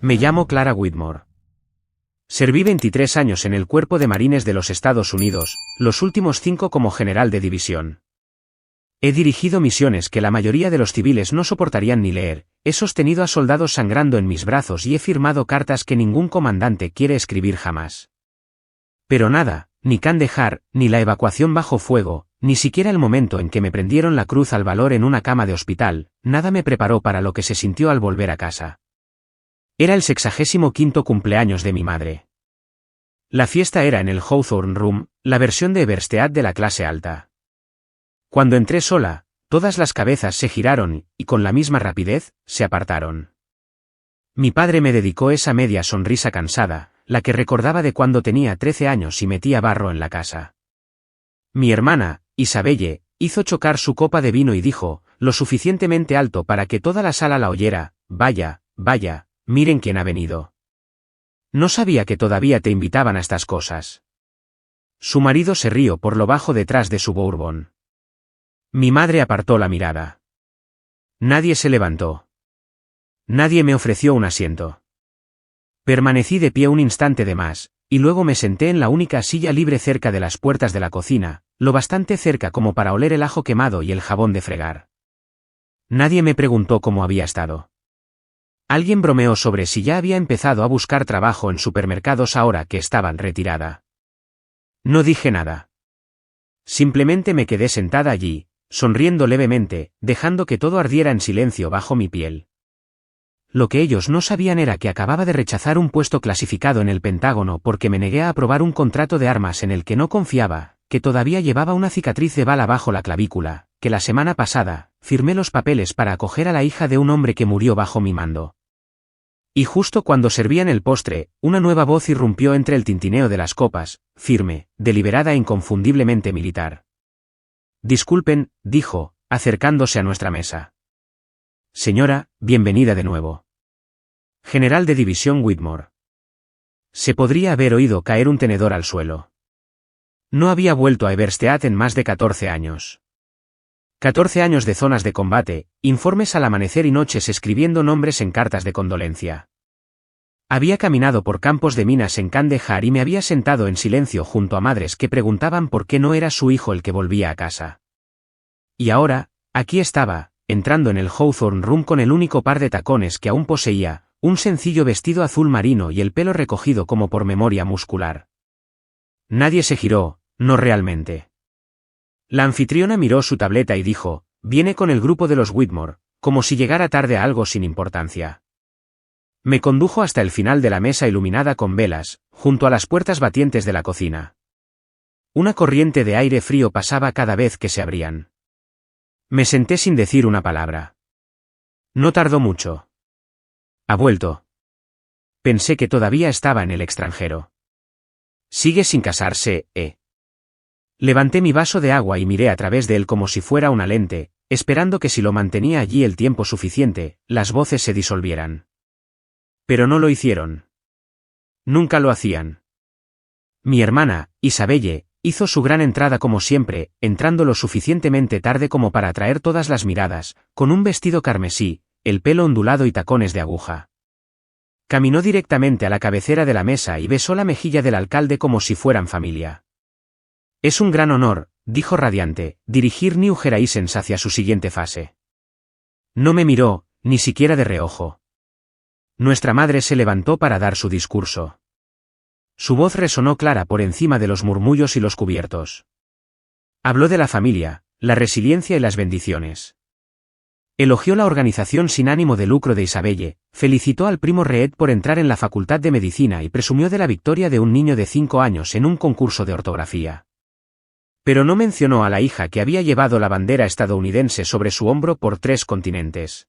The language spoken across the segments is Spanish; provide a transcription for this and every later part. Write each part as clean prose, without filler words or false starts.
Me llamo Clara Whitmore. Serví 23 años en el Cuerpo de Marines de los Estados Unidos, los últimos 5 como general de división. He dirigido misiones que la mayoría de los civiles no soportarían ni leer, he sostenido a soldados sangrando en mis brazos y he firmado cartas que ningún comandante quiere escribir jamás. Pero nada, ni Kandahar, ni la evacuación bajo fuego, ni siquiera el momento en que me prendieron la cruz al valor en una cama de hospital, nada me preparó para lo que se sintió al volver a casa. Era el 65º cumpleaños de mi madre. La fiesta era en el Hawthorne Room, la versión de Everstead de la clase alta. Cuando entré sola, todas las cabezas se giraron, y con la misma rapidez, se apartaron. Mi padre me dedicó esa media sonrisa cansada, la que recordaba de cuando tenía 13 años y metía barro en la casa. Mi hermana, Isabelle, hizo chocar su copa de vino y dijo, lo suficientemente alto para que toda la sala la oyera, vaya, vaya, miren quién ha venido. No sabía que todavía te invitaban a estas cosas. Su marido se rió por lo bajo detrás de su bourbon. Mi madre apartó la mirada. Nadie se levantó. Nadie me ofreció un asiento. Permanecí de pie un instante de más, y luego me senté en la única silla libre cerca de las puertas de la cocina, lo bastante cerca como para oler el ajo quemado y el jabón de fregar. Nadie me preguntó cómo había estado. Alguien bromeó sobre si ya había empezado a buscar trabajo en supermercados ahora que estaban retirada. No dije nada. Simplemente me quedé sentada allí, sonriendo levemente, dejando que todo ardiera en silencio bajo mi piel. Lo que ellos no sabían era que acababa de rechazar un puesto clasificado en el Pentágono porque me negué a aprobar un contrato de armas en el que no confiaba, que todavía llevaba una cicatriz de bala bajo la clavícula, que la semana pasada, firmé los papeles para acoger a la hija de un hombre que murió bajo mi mando. Y justo cuando servían el postre, una nueva voz irrumpió entre el tintineo de las copas, firme, deliberada e inconfundiblemente militar. Disculpen, dijo, acercándose a nuestra mesa. Señora, bienvenida de nuevo. General de División Whitmore. Se podría haber oído caer un tenedor al suelo. No había vuelto a Everstead en más de 14 años. 14 años de zonas de combate, informes al amanecer y noches escribiendo nombres en cartas de condolencia. Había caminado por campos de minas en Kandahar y me había sentado en silencio junto a madres que preguntaban por qué no era su hijo el que volvía a casa. Y ahora, aquí estaba, entrando en el Hawthorne Room con el único par de tacones que aún poseía, un sencillo vestido azul marino y el pelo recogido como por memoria muscular. Nadie se giró, no realmente. La anfitriona miró su tableta y dijo, viene con el grupo de los Whitmore, como si llegara tarde a algo sin importancia. Me condujo hasta el final de la mesa iluminada con velas, junto a las puertas batientes de la cocina. Una corriente de aire frío pasaba cada vez que se abrían. Me senté sin decir una palabra. No tardó mucho. Ha vuelto. Pensé que todavía estaba en el extranjero. Sigue sin casarse, ¿eh? Levanté mi vaso de agua y miré a través de él como si fuera una lente, esperando que si lo mantenía allí el tiempo suficiente, las voces se disolvieran. Pero no lo hicieron. Nunca lo hacían. Mi hermana, Isabelle, hizo su gran entrada como siempre, entrando lo suficientemente tarde como para atraer todas las miradas, con un vestido carmesí, el pelo ondulado y tacones de aguja. Caminó directamente a la cabecera de la mesa y besó la mejilla del alcalde como si fueran familia. Es un gran honor, dijo radiante, dirigir New Horizons hacia su siguiente fase. No me miró, ni siquiera de reojo. Nuestra madre se levantó para dar su discurso. Su voz resonó clara por encima de los murmullos y los cubiertos. Habló de la familia, la resiliencia y las bendiciones. Elogió la organización sin ánimo de lucro de Isabelle, felicitó al primo Reed por entrar en la Facultad de Medicina y presumió de la victoria de un niño de 5 años en un concurso de ortografía. Pero no mencionó a la hija que había llevado la bandera estadounidense sobre su hombro por 3 continentes.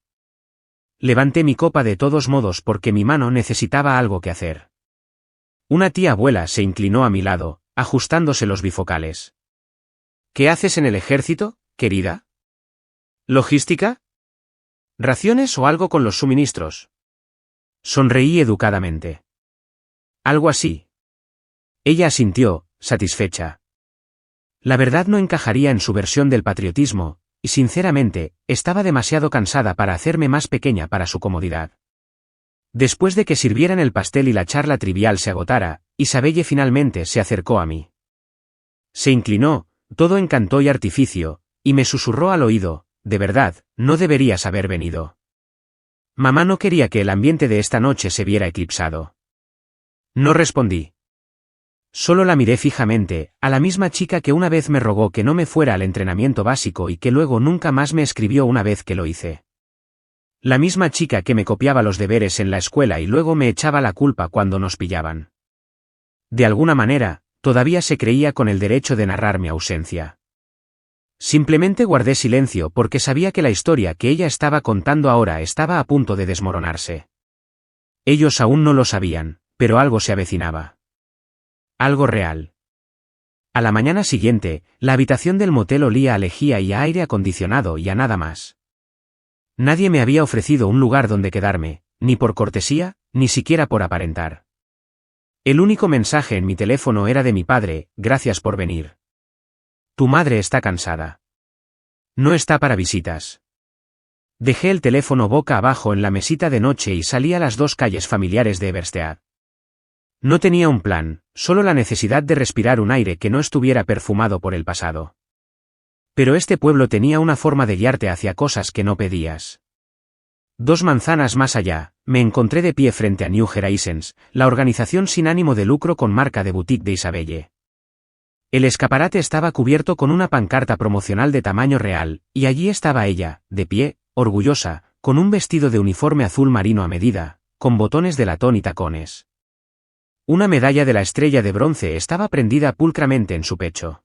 Levanté mi copa de todos modos porque mi mano necesitaba algo que hacer. Una tía abuela se inclinó a mi lado, ajustándose los bifocales. ¿Qué haces en el ejército, querida? ¿Logística? ¿Raciones o algo con los suministros? Sonreí educadamente. Algo así. Ella asintió, satisfecha. La verdad no encajaría en su versión del patriotismo, y sinceramente, estaba demasiado cansada para hacerme más pequeña para su comodidad. Después de que sirvieran el pastel y la charla trivial se agotara, Isabelle finalmente se acercó a mí. Se inclinó, todo encanto y artificio, y me susurró al oído: de verdad, no deberías haber venido. Mamá no quería que el ambiente de esta noche se viera eclipsado. No respondí. Solo la miré fijamente, a la misma chica que una vez me rogó que no me fuera al entrenamiento básico y que luego nunca más me escribió una vez que lo hice. La misma chica que me copiaba los deberes en la escuela y luego me echaba la culpa cuando nos pillaban. De alguna manera, todavía se creía con el derecho de narrar mi ausencia. Simplemente guardé silencio porque sabía que la historia que ella estaba contando ahora estaba a punto de desmoronarse. Ellos aún no lo sabían, pero algo se avecinaba. Algo real. A la mañana siguiente, la habitación del motel olía a lejía y a aire acondicionado y a nada más. Nadie me había ofrecido un lugar donde quedarme, ni por cortesía, ni siquiera por aparentar. El único mensaje en mi teléfono era de mi padre: gracias por venir. Tu madre está cansada. No está para visitas. Dejé el teléfono boca abajo en la mesita de noche y salí a las 2 calles familiares de Eberstadt. No tenía un plan, solo la necesidad de respirar un aire que no estuviera perfumado por el pasado. Pero este pueblo tenía una forma de guiarte hacia cosas que no pedías. 2 manzanas más allá, me encontré de pie frente a New Horizons, la organización sin ánimo de lucro con marca de boutique de Isabelle. El escaparate estaba cubierto con una pancarta promocional de tamaño real, y allí estaba ella, de pie, orgullosa, con un vestido de uniforme azul marino a medida, con botones de latón y tacones. Una medalla de la estrella de bronce estaba prendida pulcramente en su pecho.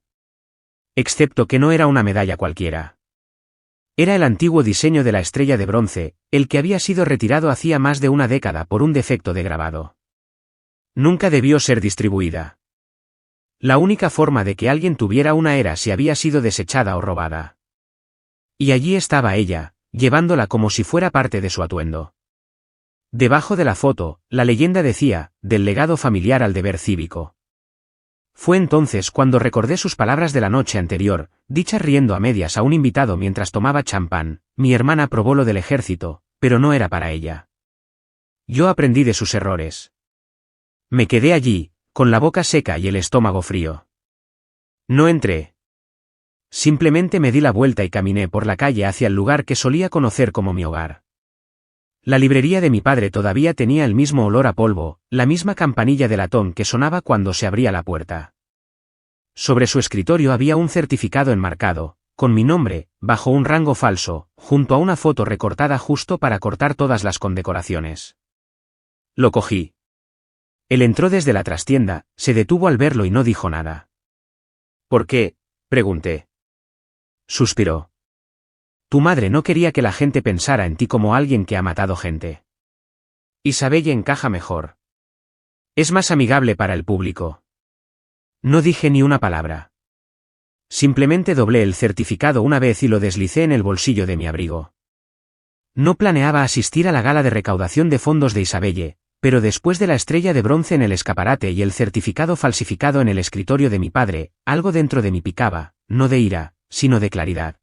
Excepto que no era una medalla cualquiera. Era el antiguo diseño de la estrella de bronce, el que había sido retirado hacía más de una década por un defecto de grabado. Nunca debió ser distribuida. La única forma de que alguien tuviera una era si había sido desechada o robada. Y allí estaba ella, llevándola como si fuera parte de su atuendo. Debajo de la foto, la leyenda decía: del legado familiar al deber cívico. Fue entonces cuando recordé sus palabras de la noche anterior, dichas riendo a medias a un invitado mientras tomaba champán: mi hermana probó lo del ejército, pero no era para ella. Yo aprendí de sus errores. Me quedé allí, con la boca seca y el estómago frío. No entré. Simplemente me di la vuelta y caminé por la calle hacia el lugar que solía conocer como mi hogar. La librería de mi padre todavía tenía el mismo olor a polvo, la misma campanilla de latón que sonaba cuando se abría la puerta. Sobre su escritorio había un certificado enmarcado, con mi nombre, bajo un rango falso, junto a una foto recortada justo para cortar todas las condecoraciones. Lo cogí. Él entró desde la trastienda, se detuvo al verlo y no dijo nada. ¿Por qué?, pregunté. Suspiró. Tu madre no quería que la gente pensara en ti como alguien que ha matado gente. Isabelle encaja mejor. Es más amigable para el público. No dije ni una palabra. Simplemente doblé el certificado una vez y lo deslicé en el bolsillo de mi abrigo. No planeaba asistir a la gala de recaudación de fondos de Isabelle, pero después de la estrella de bronce en el escaparate y el certificado falsificado en el escritorio de mi padre, algo dentro de mí picaba, no de ira, sino de claridad.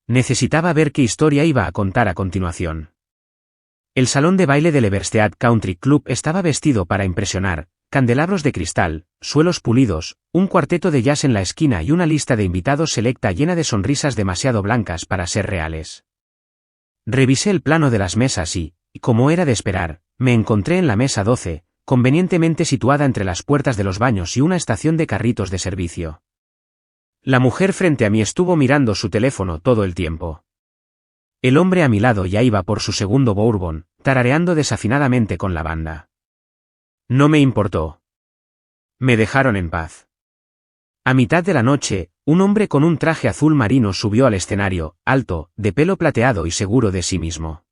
Necesitaba ver qué historia iba a contar a continuación. El salón de baile del Eberstadt Country Club estaba vestido para impresionar: candelabros de cristal, suelos pulidos, un cuarteto de jazz en la esquina y una lista de invitados selecta llena de sonrisas demasiado blancas para ser reales. Revisé el plano de las mesas y, como era de esperar, me encontré en la mesa 12, convenientemente situada entre las puertas de los baños y una estación de carritos de servicio. La mujer frente a mí estuvo mirando su teléfono todo el tiempo. El hombre a mi lado ya iba por su segundo bourbon, tarareando desafinadamente con la banda. No me importó. Me dejaron en paz. A mitad de la noche, un hombre con un traje azul marino subió al escenario, alto, de pelo plateado y seguro de sí mismo.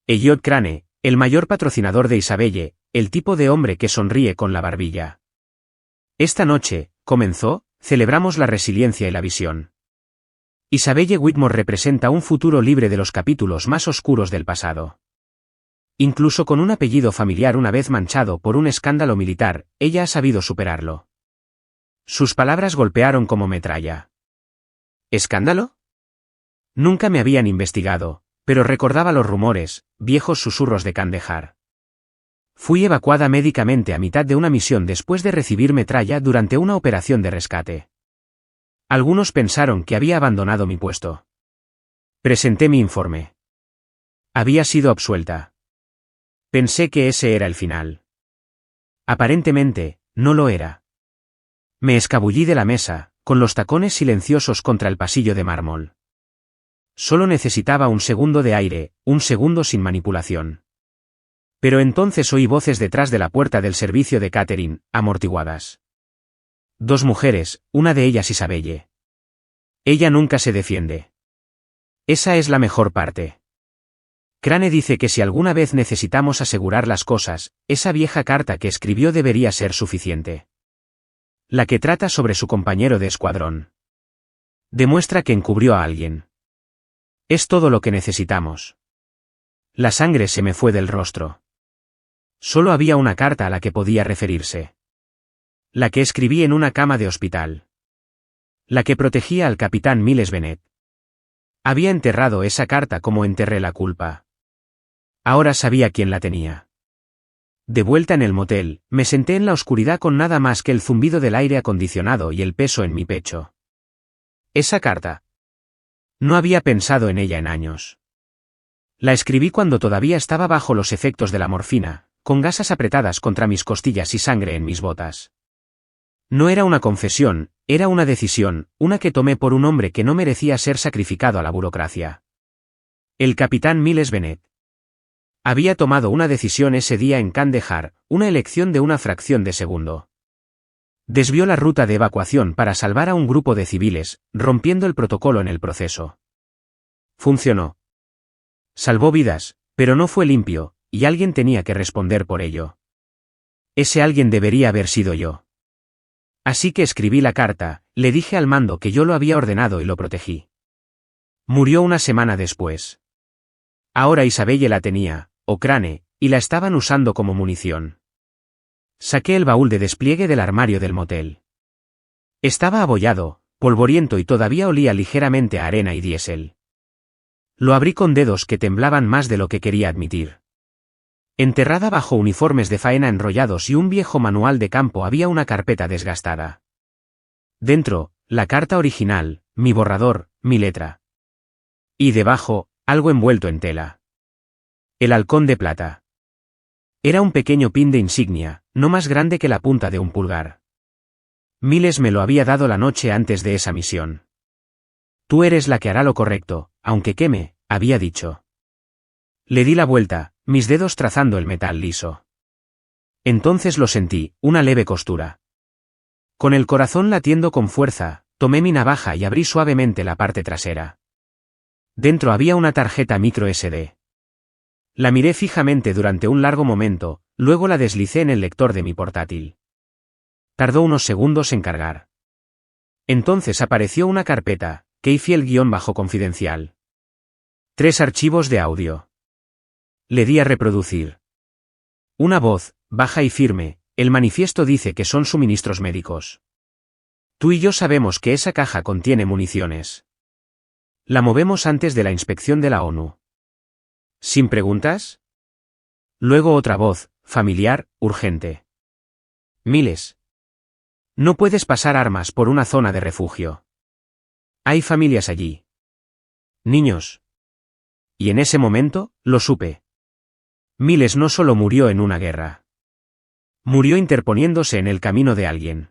Elliot Crane, el mayor patrocinador de Isabelle, el tipo de hombre que sonríe con la barbilla. Esta noche, comenzó, celebramos la resiliencia y la visión. Isabelle Whitmore representa un futuro libre de los capítulos más oscuros del pasado. Incluso con un apellido familiar una vez manchado por un escándalo militar, ella ha sabido superarlo. Sus palabras golpearon como metralla. ¿Escándalo? Nunca me habían investigado, Pero recordaba los rumores, viejos susurros de Kandahar. Fui evacuada médicamente a mitad de una misión después de recibir metralla durante una operación de rescate. Algunos pensaron que había abandonado mi puesto. Presenté mi informe. Había sido absuelta. Pensé que ese era el final. Aparentemente, no lo era. Me escabullí de la mesa, con los tacones silenciosos contra el pasillo de mármol. Solo necesitaba un segundo de aire, un segundo sin manipulación. Pero entonces oí voces detrás de la puerta del servicio de catering, amortiguadas. Dos mujeres, una de ellas Isabelle. Ella nunca se defiende. Esa es la mejor parte. Crane dice que si alguna vez necesitamos asegurar las cosas, esa vieja carta que escribió debería ser suficiente. La que trata sobre su compañero de escuadrón. Demuestra que encubrió a alguien. Es todo lo que necesitamos. La sangre se me fue del rostro. Solo había una carta a la que podía referirse. La que escribí en una cama de hospital. La que protegía al capitán Miles Bennett. Había enterrado esa carta como enterré la culpa. Ahora sabía quién la tenía. De vuelta en el motel, me senté en la oscuridad con nada más que el zumbido del aire acondicionado y el peso en mi pecho. Esa carta. No había pensado en ella en años. La escribí cuando todavía estaba bajo los efectos de la morfina, con gasas apretadas contra mis costillas y sangre en mis botas. No era una confesión, era una decisión, una que tomé por un hombre que no merecía ser sacrificado a la burocracia. El capitán Miles Bennett. Había tomado una decisión ese día en Kandahar, una elección de una fracción de segundo. Desvió la ruta de evacuación para salvar a un grupo de civiles, rompiendo el protocolo en el proceso. Funcionó. Salvó vidas, pero no fue limpio, y alguien tenía que responder por ello. Ese alguien debería haber sido yo. Así que escribí la carta, le dije al mando que yo lo había ordenado y lo protegí. Murió una semana después. Ahora Isabelle la tenía, o Crane, y la estaban usando como munición. Saqué el baúl de despliegue del armario del motel. Estaba abollado, polvoriento y todavía olía ligeramente a arena y diésel. Lo abrí con dedos que temblaban más de lo que quería admitir. Enterrada bajo uniformes de faena enrollados y un viejo manual de campo había una carpeta desgastada. Dentro, la carta original, mi borrador, mi letra. Y debajo, algo envuelto en tela. El halcón de plata. Era un pequeño pin de insignia, no más grande que la punta de un pulgar. Miles me lo había dado la noche antes de esa misión. Tú eres la que hará lo correcto, aunque queme, había dicho. Le di la vuelta, mis dedos trazando el metal liso. Entonces lo sentí, una leve costura. Con el corazón latiendo con fuerza, tomé mi navaja y abrí suavemente la parte trasera. Dentro había una tarjeta micro SD. La miré fijamente durante un largo momento, luego la deslicé en el lector de mi portátil. Tardó unos segundos en cargar. Entonces apareció una carpeta, Keyfield-confidencial. 3 archivos de audio. Le di a reproducir. Una voz, baja y firme, el manifiesto dice que son suministros médicos. Tú y yo sabemos que esa caja contiene municiones. La movemos antes de la inspección de la ONU. ¿Sin preguntas? Luego otra voz, familiar, urgente. Miles. No puedes pasar armas por una zona de refugio. Hay familias allí. Niños. Y en ese momento, lo supe. Miles no solo murió en una guerra. Murió interponiéndose en el camino de alguien.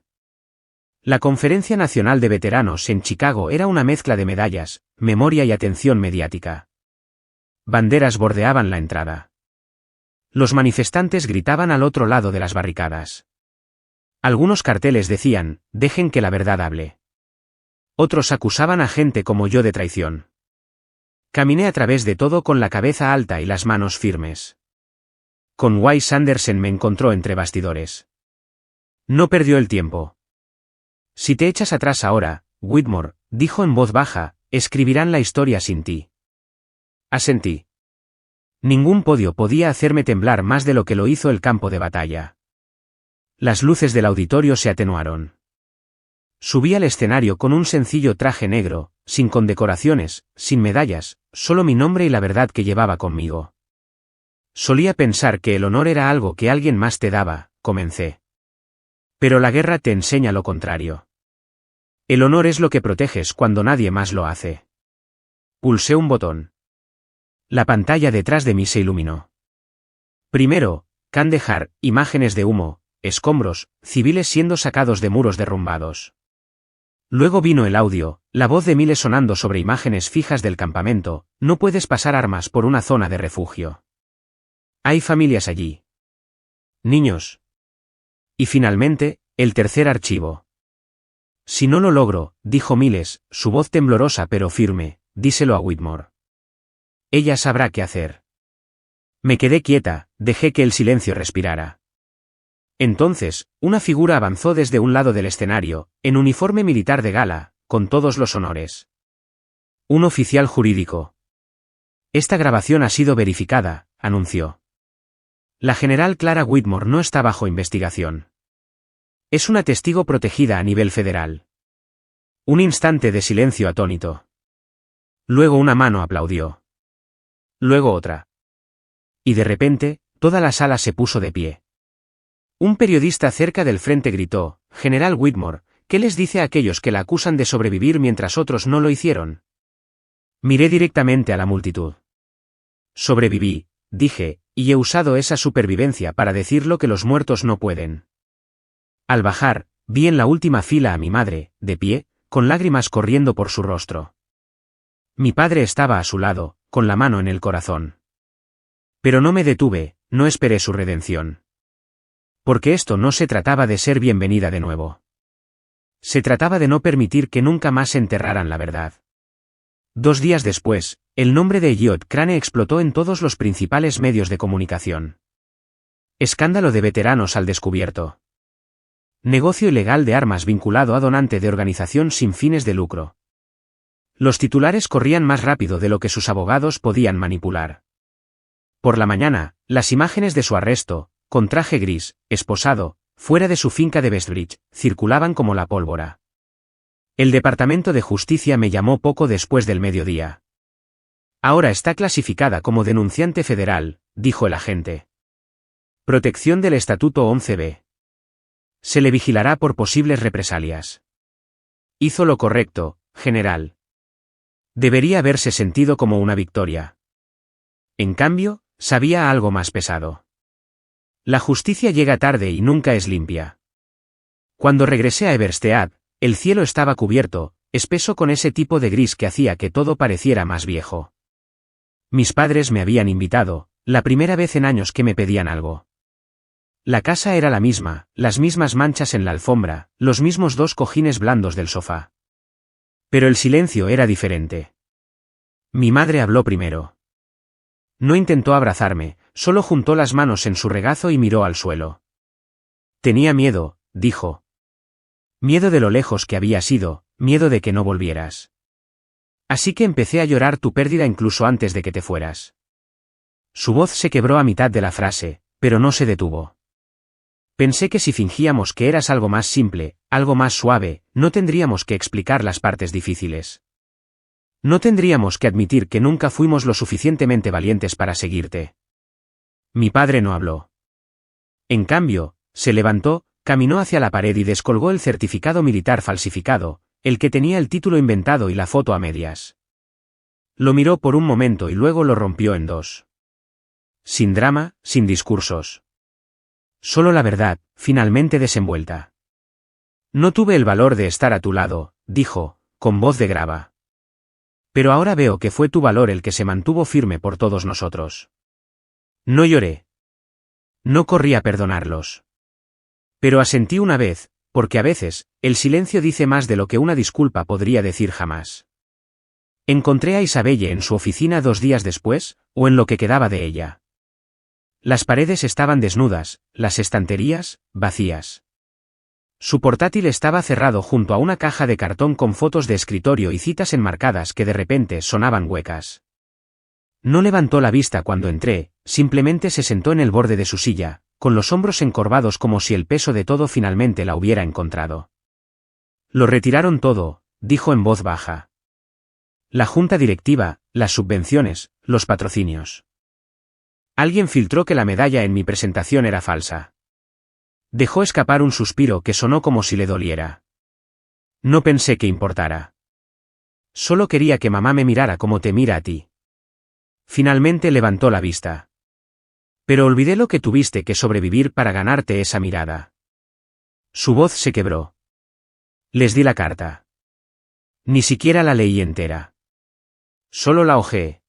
La Conferencia Nacional de Veteranos en Chicago era una mezcla de medallas, memoria y atención mediática. Banderas bordeaban la entrada. Los manifestantes gritaban al otro lado de las barricadas. Algunos carteles decían, dejen que la verdad hable. Otros acusaban a gente como yo de traición. Caminé a través de todo con la cabeza alta y las manos firmes. Con Wes Anderson me encontró entre bastidores. No perdió el tiempo. Si te echas atrás ahora, Whitmore, dijo en voz baja, escribirán la historia sin ti. Asentí. Ningún podio podía hacerme temblar más de lo que lo hizo el campo de batalla. Las luces del auditorio se atenuaron. Subí al escenario con un sencillo traje negro, sin condecoraciones, sin medallas, solo mi nombre y la verdad que llevaba conmigo. Solía pensar que el honor era algo que alguien más te daba, comencé. Pero la guerra te enseña lo contrario. El honor es lo que proteges cuando nadie más lo hace. Pulsé un botón. La pantalla detrás de mí se iluminó. Primero, Kandahar, imágenes de humo, escombros, civiles siendo sacados de muros derrumbados. Luego vino el audio, la voz de Miles sonando sobre imágenes fijas del campamento, no puedes pasar armas por una zona de refugio. Hay familias allí. Niños. Y finalmente, el tercer archivo. Si no lo logro, dijo Miles, su voz temblorosa pero firme, díselo a Whitmore. Ella sabrá qué hacer. Me quedé quieta, dejé que el silencio respirara. Entonces, una figura avanzó desde un lado del escenario, en uniforme militar de gala, con todos los honores. Un oficial jurídico. Esta grabación ha sido verificada, anunció. La general Clara Whitmore no está bajo investigación. Es una testigo protegida a nivel federal. Un instante de silencio atónito. Luego una mano aplaudió. Luego otra. Y de repente, toda la sala se puso de pie. Un periodista cerca del frente gritó, «General Whitmore, ¿qué les dice a aquellos que la acusan de sobrevivir mientras otros no lo hicieron?» Miré directamente a la multitud. Sobreviví, dije, y he usado esa supervivencia para decir lo que los muertos no pueden. Al bajar, vi en la última fila a mi madre, de pie, con lágrimas corriendo por su rostro. Mi padre estaba a su lado, con la mano en el corazón. Pero no me detuve, no esperé su redención. Porque esto no se trataba de ser bienvenida de nuevo. Se trataba de no permitir que nunca más enterraran la verdad. 2 días después, el nombre de Elliot Crane explotó en todos los principales medios de comunicación. Escándalo de veteranos al descubierto. Negocio ilegal de armas vinculado a donante de organización sin fines de lucro. Los titulares corrían más rápido de lo que sus abogados podían manipular. Por la mañana, las imágenes de su arresto, con traje gris, esposado, fuera de su finca de Bestbridge, circulaban como la pólvora. El Departamento de Justicia me llamó poco después del mediodía. Ahora está clasificada como denunciante federal, dijo el agente. Protección del Estatuto 11b. Se le vigilará por posibles represalias. Hizo lo correcto, general. Debería haberse sentido como una victoria. En cambio, sabía algo más pesado. La justicia llega tarde y nunca es limpia. Cuando regresé a Everstead, el cielo estaba cubierto, espeso con ese tipo de gris que hacía que todo pareciera más viejo. Mis padres me habían invitado, la primera vez en años que me pedían algo. La casa era la misma, las mismas manchas en la alfombra, los mismos 2 cojines blandos del sofá. Pero el silencio era diferente. Mi madre habló primero. No intentó abrazarme, solo juntó las manos en su regazo y miró al suelo. Tenía miedo, dijo. Miedo de lo lejos que había sido, miedo de que no volvieras. Así que empecé a llorar tu pérdida incluso antes de que te fueras. Su voz se quebró a mitad de la frase, pero no se detuvo. Pensé que si fingíamos que eras algo más simple, algo más suave, no tendríamos que explicar las partes difíciles. No tendríamos que admitir que nunca fuimos lo suficientemente valientes para seguirte. Mi padre no habló. En cambio, se levantó, caminó hacia la pared y descolgó el certificado militar falsificado, el que tenía el título inventado y la foto a medias. Lo miró por un momento y luego lo rompió en 2. Sin drama, sin discursos. Solo la verdad, finalmente desenvuelta. No tuve el valor de estar a tu lado, dijo, con voz de grava. Pero ahora veo que fue tu valor el que se mantuvo firme por todos nosotros. No lloré. No corrí a perdonarlos. Pero asentí una vez, porque a veces, el silencio dice más de lo que una disculpa podría decir jamás. Encontré a Isabelle en su oficina 2 días después, o en lo que quedaba de ella. Las paredes estaban desnudas, las estanterías, vacías. Su portátil estaba cerrado junto a una caja de cartón con fotos de escritorio y citas enmarcadas que de repente sonaban huecas. No levantó la vista cuando entré, simplemente se sentó en el borde de su silla, con los hombros encorvados como si el peso de todo finalmente la hubiera encontrado. Lo retiraron todo, dijo en voz baja. La junta directiva, las subvenciones, los patrocinios. Alguien filtró que la medalla en mi presentación era falsa. Dejó escapar un suspiro que sonó como si le doliera. No pensé que importara. Solo quería que mamá me mirara como te mira a ti. Finalmente levantó la vista. Pero olvidé lo que tuviste que sobrevivir para ganarte esa mirada. Su voz se quebró. Les di la carta. Ni siquiera la leí entera. Solo la hojeé.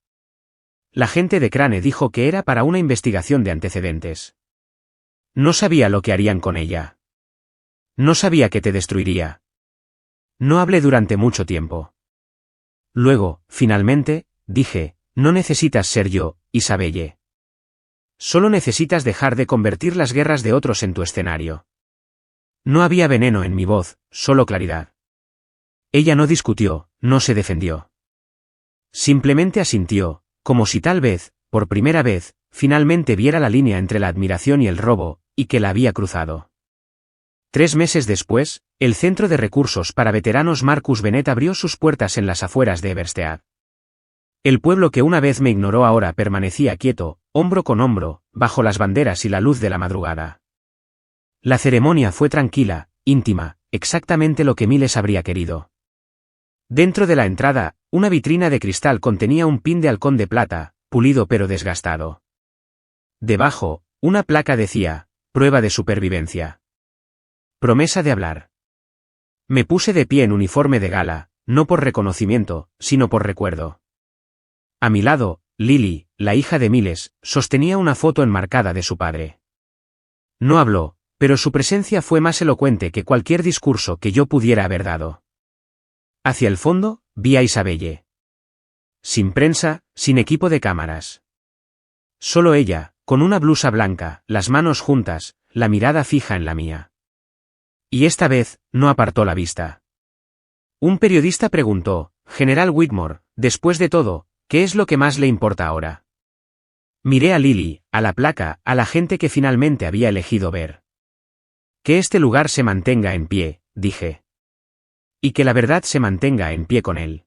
La gente de Crane dijo que era para una investigación de antecedentes. No sabía lo que harían con ella. No sabía que te destruiría. No hablé durante mucho tiempo. Luego, finalmente, dije, no necesitas ser yo, Isabelle. Solo necesitas dejar de convertir las guerras de otros en tu escenario. No había veneno en mi voz, solo claridad. Ella no discutió, no se defendió. Simplemente asintió, como si tal vez, por primera vez, finalmente viera la línea entre la admiración y el robo, y que la había cruzado. 3 meses después, el Centro de Recursos para Veteranos Marcus Bennett abrió sus puertas en las afueras de Everstead. El pueblo que una vez me ignoró ahora permanecía quieto, hombro con hombro, bajo las banderas y la luz de la madrugada. La ceremonia fue tranquila, íntima, exactamente lo que Miles habría querido. Dentro de la entrada, una vitrina de cristal contenía un pin de halcón de plata, pulido pero desgastado. Debajo, una placa decía, prueba de supervivencia. Promesa de hablar. Me puse de pie en uniforme de gala, no por reconocimiento, sino por recuerdo. A mi lado, Lily, la hija de Miles, sostenía una foto enmarcada de su padre. No habló, pero su presencia fue más elocuente que cualquier discurso que yo pudiera haber dado. Hacia el fondo, vi a Isabelle. Sin prensa, sin equipo de cámaras. Solo ella, con una blusa blanca, las manos juntas, la mirada fija en la mía. Y esta vez, no apartó la vista. Un periodista preguntó, General Whitmore, después de todo, ¿qué es lo que más le importa ahora? Miré a Lily, a la placa, a la gente que finalmente había elegido ver. Que este lugar se mantenga en pie, dije. Y que la verdad se mantenga en pie con él.